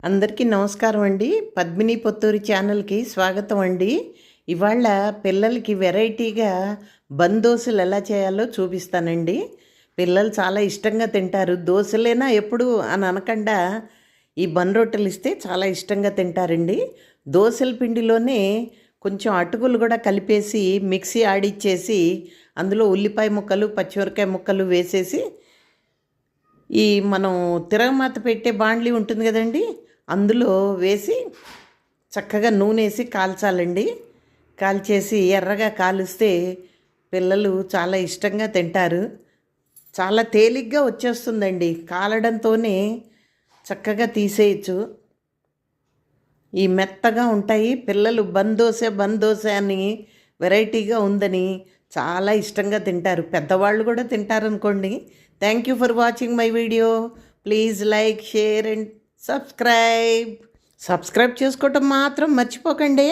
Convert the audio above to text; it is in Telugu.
అందరికీ నమస్కారం అండి. పద్మిని పొత్తూరి ఛానల్కి స్వాగతం అండి. ఇవాళ పిల్లలకి వెరైటీగా దోశలు ఎలా చేయాలో చూపిస్తానండి. పిల్లలు చాలా ఇష్టంగా తింటారు. దోశలేనా ఎప్పుడు అని అనకుండా ఈ రొట్టెలు ఇస్తే చాలా ఇష్టంగా తింటారండి. దోశల పిండిలోనే కొంచెం అటుకులు కూడా కలిపేసి మిక్సీ ఆడిచ్చేసి అందులో ఉల్లిపాయ ముక్కలు పచ్చిమిరకాయ ముక్కలు వేసేసి ఈ మనం తిరగమాత పెట్టే బాండ్లీ ఉంటుంది కదండి, అందులో వేసి చక్కగా నూనె వేసి కాల్చాలండి. కాల్చేసి ఎర్రగా కాలుస్తే పిల్లలు చాలా ఇష్టంగా తింటారు. చాలా తేలిగ్గా వచ్చేస్తుందండి, కాలడంతోనే చక్కగా తీసేయచ్చు. ఈ మెత్తగా ఉంటాయి. పిల్లలు బందోస అని వెరైటీగా ఉందని చాలా ఇష్టంగా తింటారు. పెద్దవాళ్ళు కూడా తింటారనుకోండి. Thank you for watching my video. Please like, share and subscribe చేసుకోవటం మాత్రం మర్చిపోకండి.